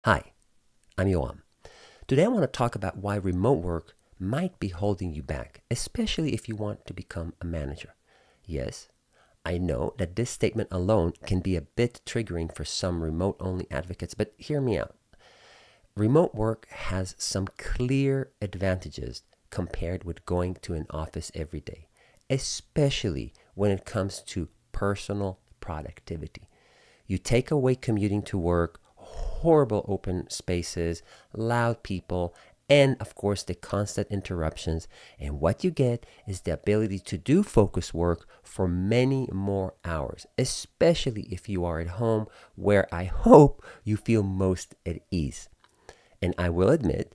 Hi, I'm Yoam. Today I want to talk about why remote work might be holding you back, especially if you want to become a manager. Yes, I know that this statement alone can be a bit triggering for some remote only advocates, but hear me out. Remote work has some clear advantages compared with going to an office every day, especially when it comes to personal productivity. You take away commuting to work, horrible open spaces, loud people, and of course the constant interruptions. And what you get is the ability to do focus work for many more hours, especially if you are at home, where I hope you feel most at ease. And I will admit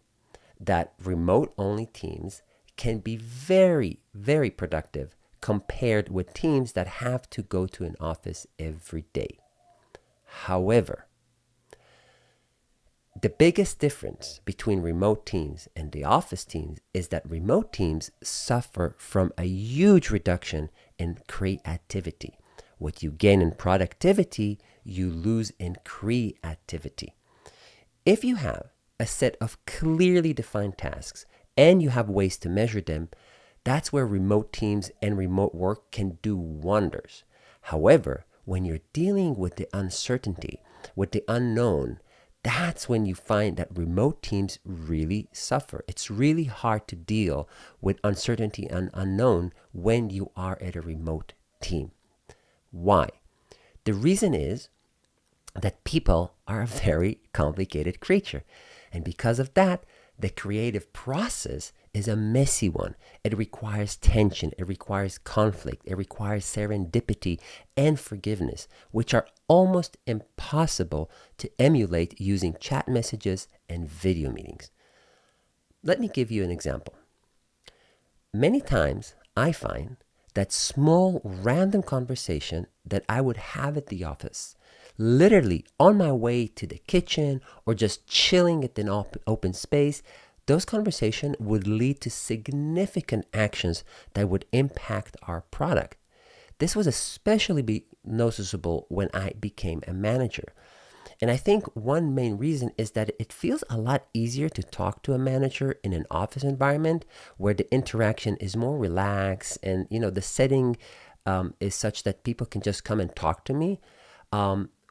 that remote only teams can be very, very productive compared with teams that have to go to an office every day. However, the biggest difference between remote teams and the office teams is that remote teams suffer from a huge reduction in creativity. What you gain in productivity, you lose in creativity. If you have a set of clearly defined tasks and you have ways to measure them, that's where remote teams and remote work can do wonders. However, when you're dealing with the uncertainty, with the unknown, that's when you find that remote teams really suffer. It's really hard to deal with uncertainty and unknown when you are at a remote team. Why? The reason is that people are a very complicated creature. And because of that, the creative process is a messy one. It requires tension, it requires conflict, it requires serendipity and forgiveness, which are almost impossible to emulate using chat messages and video meetings. Let me give you an example. Many times I find that small random conversation that I would have at the office, literally on my way to the kitchen or just chilling at an open space, those conversations would lead to significant actions that would impact our product. This was especially noticeable when I became a manager. And I think one main reason is that it feels a lot easier to talk to a manager in an office environment where the interaction is more relaxed and the setting is such that people can just come and talk to me,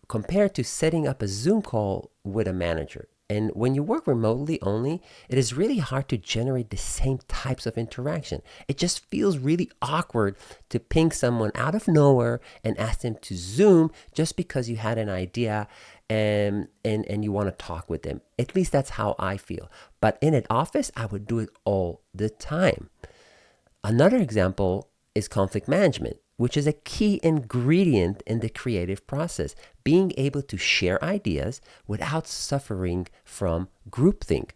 compared to setting up a Zoom call with a manager. And when you work remotely only, it is really hard to generate the same types of interaction. It just feels really awkward to ping someone out of nowhere and ask them to Zoom just because you had an idea and you want to talk with them. At least that's how I feel. But in an office, I would do it all the time. Another example is conflict management, which is a key ingredient in the creative process. Being able to share ideas without suffering from groupthink.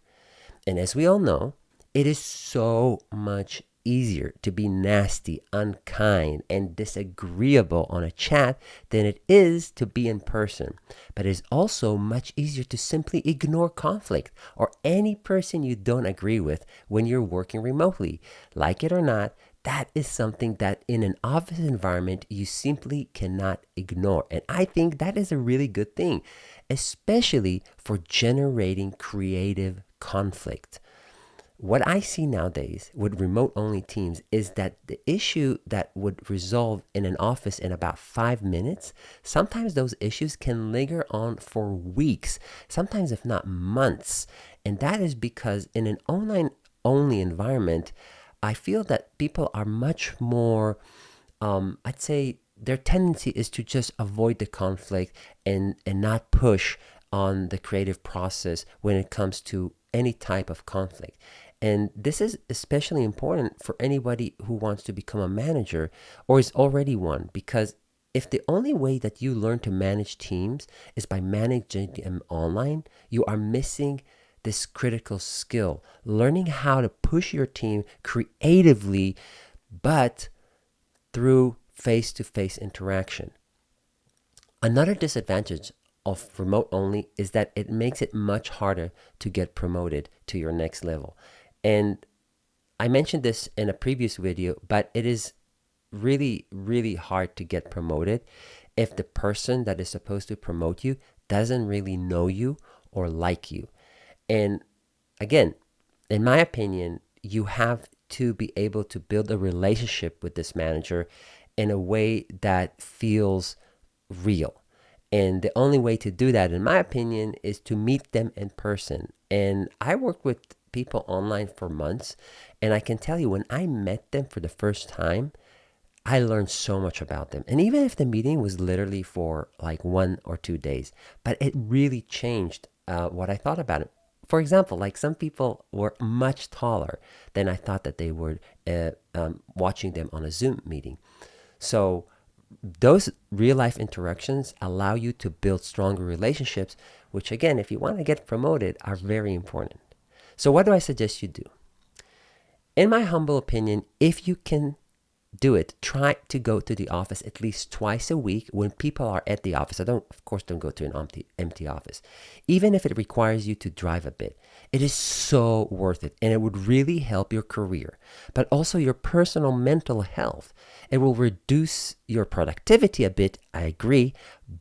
And as we all know, it is so much easier to be nasty, unkind, and disagreeable on a chat than it is to be in person. But it is also much easier to simply ignore conflict or any person you don't agree with when you're working remotely. Like it or not, that is something that in an office environment you simply cannot ignore. And I think that is a really good thing, especially for generating creative conflict. What I see nowadays with remote only teams is that the issue that would resolve in an office in about 5 minutes, sometimes those issues can linger on for weeks, sometimes if not months. And that is because in an online only environment, I feel that people are much more, I'd say, their tendency is to just avoid the conflict and not push on the creative process when it comes to any type of conflict. And this is especially important for anybody who wants to become a manager or is already one, because if the only way that you learn to manage teams is by managing them online, you are missing this critical skill, learning how to push your team creatively, but through face to face interaction. Another disadvantage of remote only is that it makes it much harder to get promoted to your next level. And I mentioned this in a previous video, but it is really, really hard to get promoted if the person that is supposed to promote you doesn't really know you or like you. And again, in my opinion, you have to be able to build a relationship with this manager in a way that feels real. And the only way to do that, in my opinion, is to meet them in person. And I worked with people online for months, and I can tell you, when I met them for the first time, I learned so much about them. And even if the meeting was literally for like 1 or 2 days, but it really changed what I thought about it. For example, like some people were much taller than I thought that they were watching them on a Zoom meeting. So those real life interactions allow you to build stronger relationships, which again, if you want to get promoted, are very important. So what do I suggest you do? In my humble opinion, if you can do it, try to go to the office at least twice a week when people are at the office. Of course, don't go to an empty office. Even if it requires you to drive a bit, it is so worth it, and it would really help your career, but also your personal mental health. It will reduce your productivity a bit, I agree,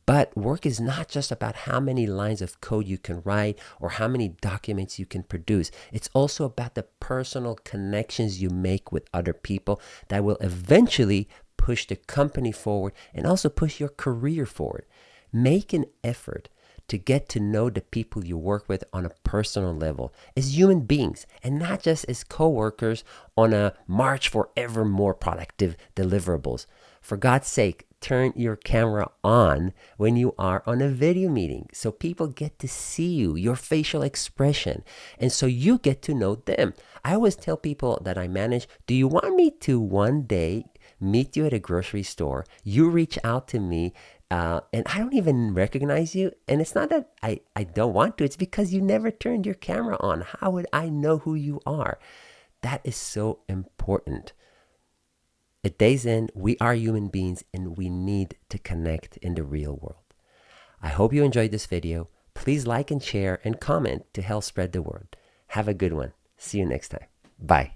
but work is not just about how many lines of code you can write or how many documents you can produce. It's also about the personal connections you make with other people that will eventually push the company forward and also push your career forward. Make an effort to get to know the people you work with on a personal level as human beings and not just as coworkers on a march for ever more productive deliverables. For God's sake, turn your camera on when you are on a video meeting so people get to see you, your facial expression, and so you get to know them. I always tell people that I manage, do you want me to one day meet you at a grocery store? You reach out to me, and I don't even recognize you. And it's not that I don't want to. It's because you never turned your camera on. How would I know who you are? That is so important. At Day's End, we are human beings and we need to connect in the real world. I hope you enjoyed this video. Please like and share and comment to help spread the word. Have a good one. See you next time. Bye.